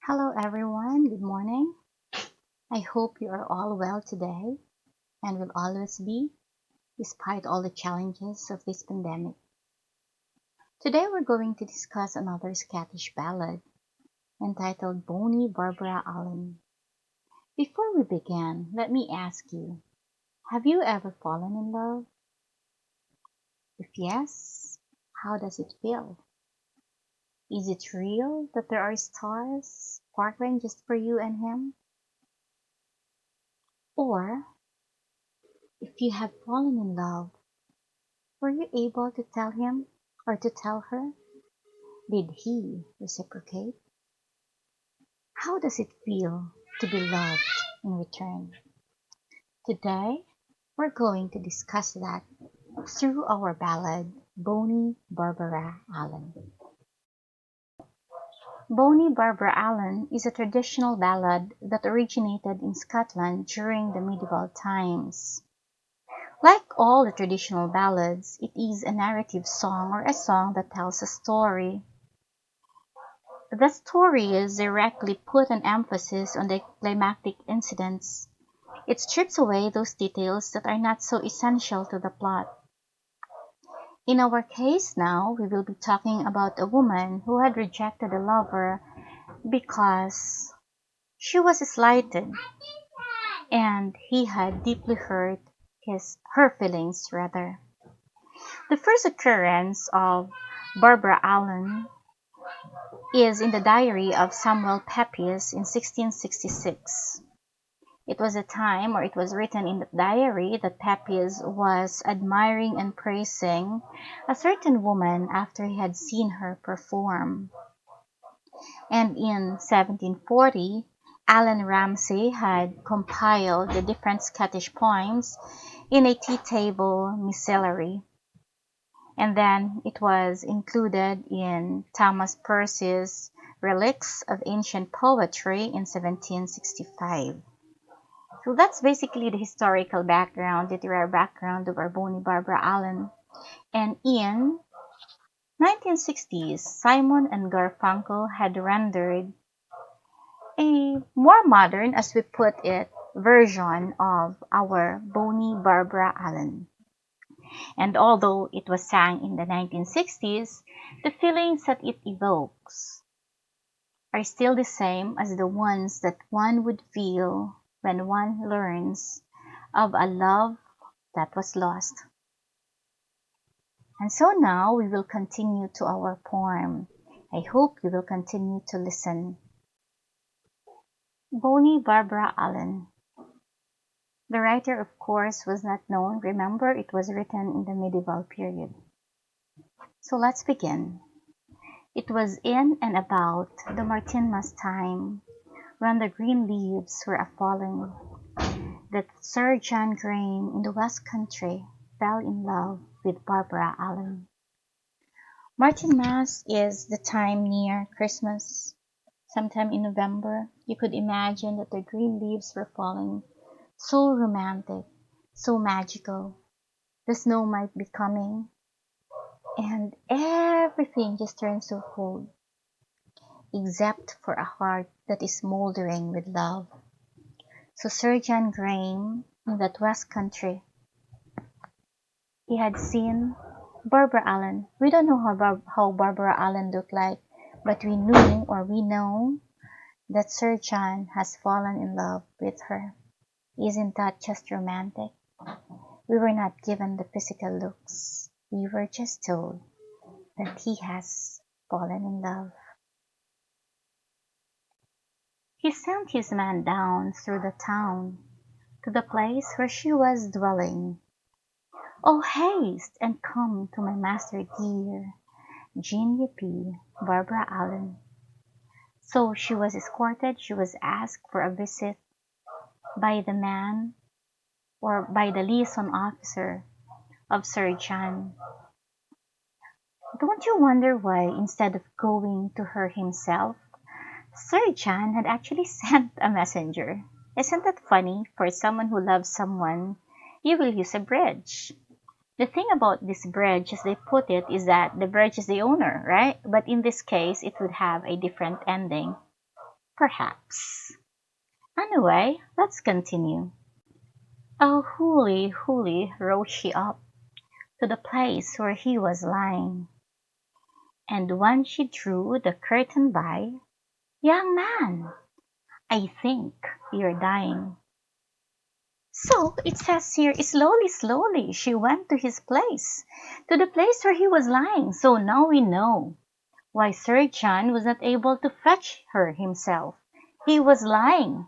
Hello, everyone. Good morning. I hope you are all well today and will always be, despite all the challenges of this pandemic. Today, we're going to discuss another Scottish ballad entitled Bonny Barbara Allan. Before we begin, let me ask you, have you ever fallen in love? If yes, how does it feel? Is it real that there are stars sparkling just for you and him? Or, if you have fallen in love, were you able to tell him or to tell her? Did he reciprocate? How does it feel to be loved in return? Today, we're going to discuss that through our ballad, Bonny Barbara Allan. Bonny Barbara Allan is a traditional ballad that originated in Scotland during the medieval times. Like all the traditional ballads, it is a narrative song or a song that tells a story. The stories directly put an emphasis on the climactic incidents. It strips away those details that are not so essential to the plot. In our case now, we will be talking about a woman who had rejected a lover because she was slighted and he had deeply hurt her feelings rather. The first occurrence of Barbara Allan is in the diary of Samuel Pepys in 1666. It was a time, or it was written in the diary, that Pepys was admiring and praising a certain woman after he had seen her perform. And in 1740, Alan Ramsay had compiled the different Scottish poems in a tea-table miscellany. And then it was included in Thomas Percy's Relics of Ancient Poetry in 1765. So that's basically the historical background, literary background of our Bonny Barbara Allan. And in 1960s, Simon and Garfunkel had rendered a more modern, as we put it, version of our Bonny Barbara Allan. And although it was sang in the 1960s, the feelings that it evokes are still the same as the ones that one would feel when one learns of a love that was lost. And so now we will continue to our poem. I hope you will continue to listen. Bonny Barbara Allan. The writer, of course, was not known. Remember, it was written in the medieval period. So let's begin. It was in and about the Martinmas time, when the green leaves were a-falling, that Sir John Graham in the West Country fell in love with Barbara Allan. Martinmas is the time near Christmas. Sometime in November, you could imagine that the green leaves were falling. So romantic, so magical. The snow might be coming, and everything just turns so cold, except for a heart that is smoldering with love. So Sir John Graham, in that West Country, he had seen Barbara Allan. We don't know how Barbara Allan looked like, but we know that Sir John has fallen in love with her. Isn't that just romantic? We were not given the physical looks. We were just told that he has fallen in love. He sent his man down through the town to the place where she was dwelling. "Oh, haste and come to my master dear, Jean P. Barbara Allan." So she was escorted, she was asked for a visit by the man or by the liaison officer of Sir John. Don't you wonder why, instead of going to her himself, Sir John had actually sent a messenger? Isn't that funny? For someone who loves someone, you will use a bridge. The thing about this bridge, as they put it, is that the bridge is the owner, right? But in this case, it would have a different ending. Perhaps. Anyway, let's continue. Oh, Holy, Holy, rose she up to the place where he was lying. And when she drew the curtain by, young man, I think you're dying. So it says here, slowly, slowly, she went to his place, to the place where he was lying. So now we know why Sir John was not able to fetch her himself. He was lying.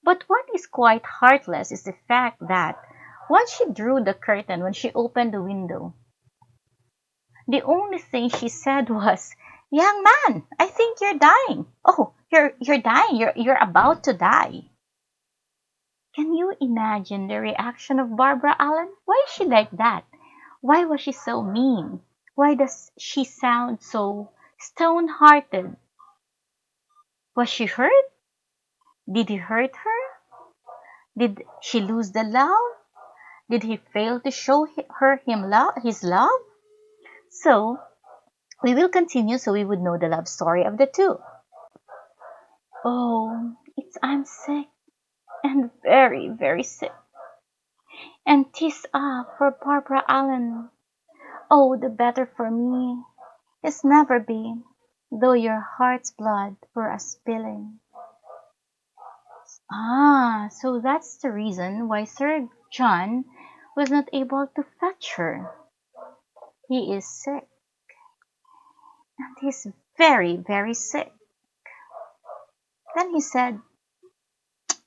But what is quite heartless is the fact that once she drew the curtain, when she opened the window, the only thing she said was, young man, I think you're dying. Oh, you're dying. You're about to die. Can you imagine the reaction of Barbara Allan? Why is she like that? Why was she so mean? Why does she sound so stone-hearted? Was she hurt? Did he hurt her? Did she lose the love? Did he fail to show his love? So, we will continue so we would know the love story of the two. Oh, I'm sick and very, very sick. And 'tis for Barbara Allan. Oh, the better for me is never be, though your heart's blood were a spilling. So that's the reason why Sir John was not able to fetch her. He is sick, and he's very, very sick. Then he said,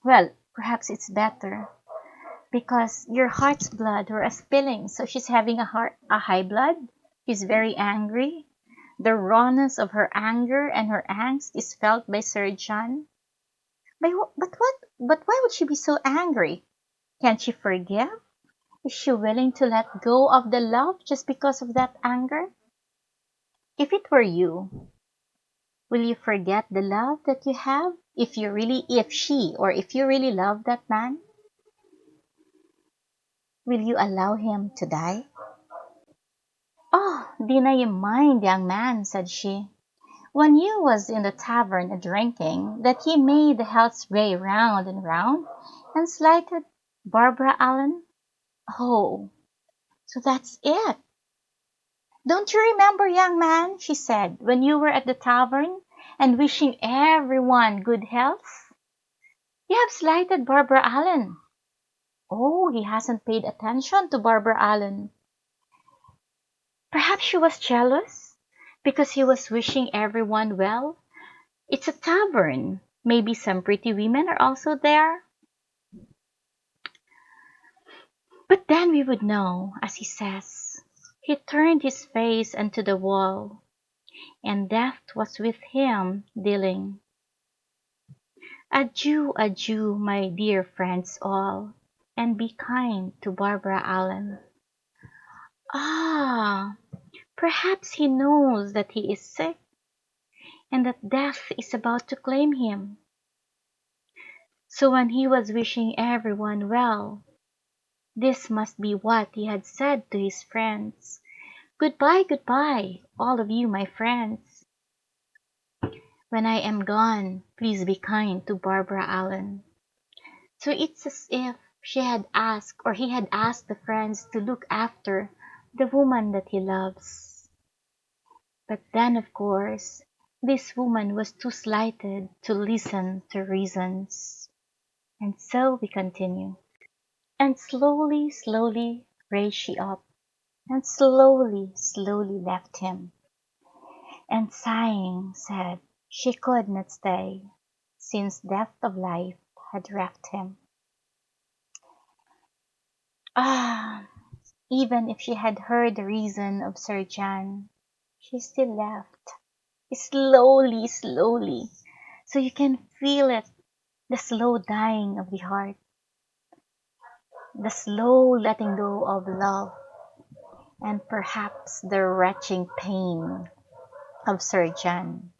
well, perhaps it's better because your heart's blood were a spilling. So she's having a high blood. She's very angry. The rawness of her anger and her angst is felt by Sir John. But why would she be so angry? Can she forgive? Is she willing to let go of the love just because of that anger? If it were you, will you forget the love that you have? If you really love that man, will you allow him to die? Oh, dinna you mind, young man, said she, when you was in the tavern a drinking, that ye made the health's way round and round, and slighted Barbara Allan? Oh, so that's it. Don't you remember, young man, she said, when you were at the tavern and wishing everyone good health? You have slighted Barbara Allan. Oh, he hasn't paid attention to Barbara Allan. Perhaps she was jealous because he was wishing everyone well. It's a tavern. Maybe some pretty women are also there. But then we would know, as he says. He turned his face unto the wall, and death was with him dealing. Adieu, adieu, my dear friends all, and be kind to Barbara Allan. Ah, perhaps he knows that he is sick, and that death is about to claim him. So when he was wishing everyone well, this must be what he had said to his friends. Goodbye, goodbye, all of you, my friends. When I am gone, please be kind to Barbara Allan. So it's as if she had asked, or he had asked the friends to look after the woman that he loves. But then, of course, this woman was too slighted to listen to reasons. And so we continue. And slowly, slowly raised she up, and slowly, slowly left him, and sighing said she could not stay, since depth of life had reft him. Ah, even if she had heard the reason of Sir John, she still left, slowly, slowly, so you can feel it, the slow dying of the heart, the slow letting go of love, and perhaps the retching pain of Sir John.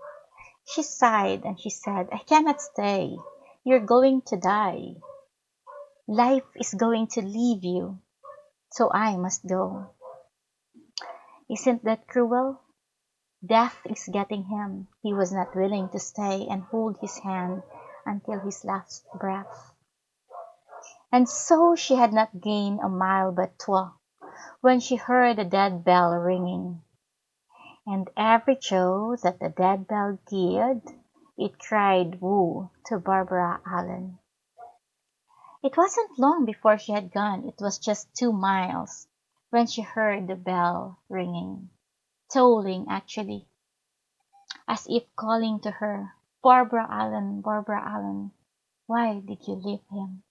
She sighed and she said, I cannot stay. You're going to die. Life is going to leave you, so I must go. Isn't that cruel? Death is getting him. He was not willing to stay and hold his hand until his last breath. And so she had not gained a mile but 2 when she heard the dead bell ringing. And every show that the dead bell did, it cried woo to Barbara Allan. It wasn't long before she had gone. It was just 2 miles when she heard the bell ringing, tolling actually, as if calling to her, Barbara Allan, why did you leave him?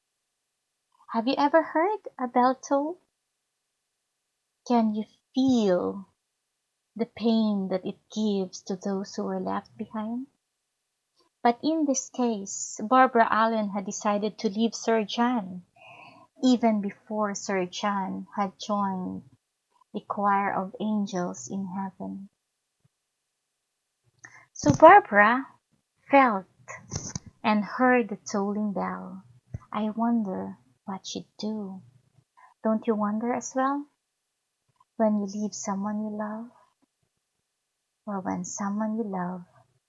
Have you ever heard a bell toll? Can you feel the pain that it gives to those who were left behind? But in this case, Barbara Allan had decided to leave Sir John, even before Sir John had joined the choir of angels in heaven. So Barbara felt and heard the tolling bell. I wonder what she'd do. Don't you wonder as well? When you leave someone you love, or when someone you love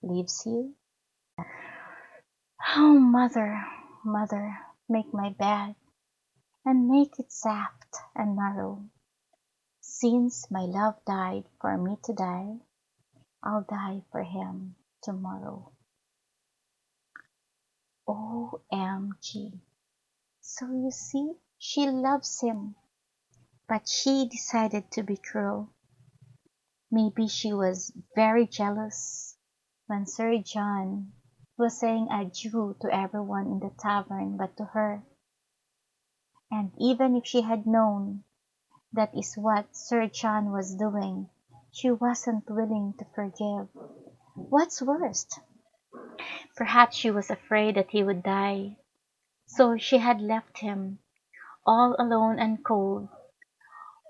leaves you? Oh, mother, mother, make my bed, and make it soft and narrow. Since my love died for me to die, I'll die for him tomorrow. OMG. So you see, she loves him, but she decided to be cruel. Maybe she was very jealous when Sir John was saying adieu to everyone in the tavern but to her. And even if she had known that is what Sir John was doing, she wasn't willing to forgive. What's worst? Perhaps she was afraid that he would die, so she had left him all alone and cold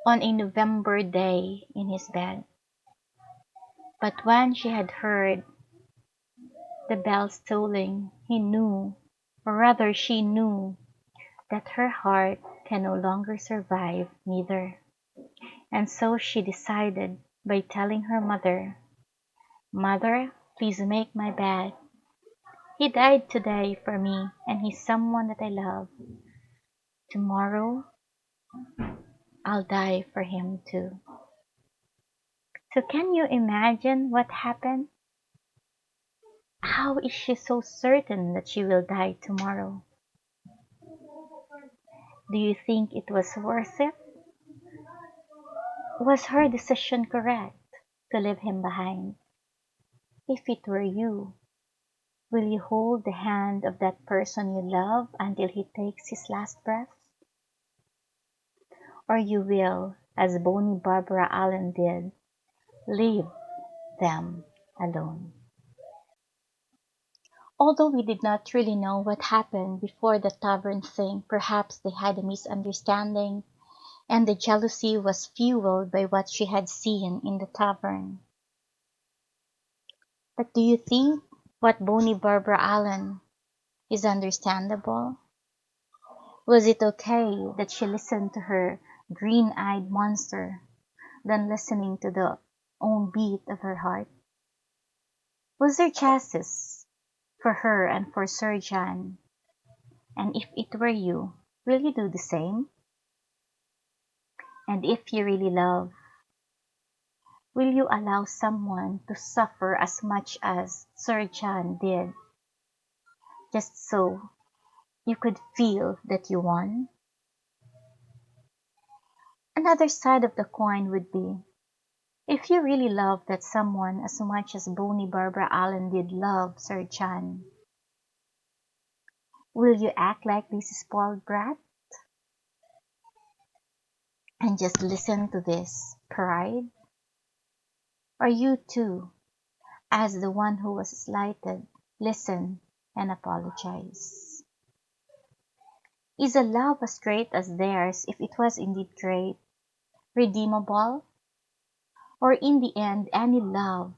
on a November day in his bed. But when she had heard the bells tolling, he knew, or rather she knew, that her heart can no longer survive neither. And so she decided by telling her mother, Mother, please make my bed. He died today for me, and he's someone that I love. Tomorrow, I'll die for him too. So can you imagine what happened? How is she so certain that she will die tomorrow? Do you think it was worth it? Was her decision correct to leave him behind? If it were you, will you hold the hand of that person you love until he takes his last breath? Or you will, as Bonny Barbara Allan did, leave them alone? Although we did not really know what happened before the tavern thing, perhaps they had a misunderstanding, and the jealousy was fueled by what she had seen in the tavern. But do you think what Bonny Barbara Allan is understandable? Was it okay that she listened to her green-eyed monster than listening to the own beat of her heart? Was there justice for her and for Sir John? And if it were you, will you do the same? And if you really love, will you allow someone to suffer as much as Sir John did, just so you could feel that you won? Another side of the coin would be, if you really love that someone as much as Bonny Barbara Allan did love Sir John, will you act like this spoiled brat and just listen to this pride? Or you too, as the one who was slighted, listen and apologize? Is a love as great as theirs, if it was indeed great, redeemable? Or in the end, any love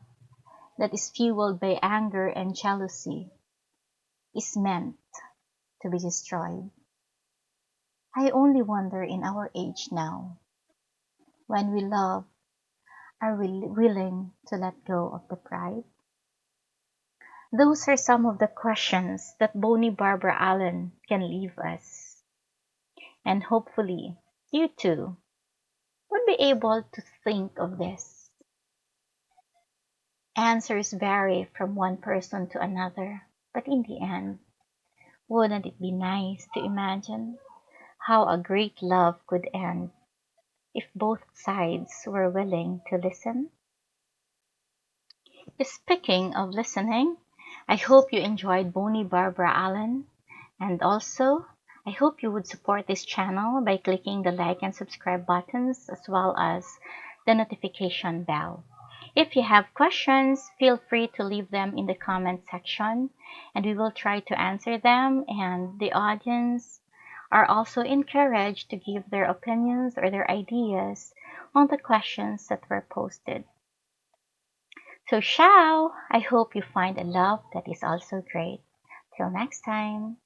that is fueled by anger and jealousy is meant to be destroyed? I only wonder in our age now, when we love, Are we willing to let go of the pride? Those are some of the questions that Bonny Barbara Allan can leave us. And hopefully, you too would be able to think of this. Answers vary from one person to another, but in the end, wouldn't it be nice to imagine how a great love could end if both sides were willing to listen? Speaking of listening, I hope you enjoyed Bonnie Barbara Allan, and also I hope you would support this channel by clicking the like and subscribe buttons as well as the notification bell. If you have questions, feel free to leave them in the comment section and we will try to answer them, and the audience are also encouraged to give their opinions or their ideas on the questions that were posted. So, ciao! I hope you find a love that is also great. Till next time.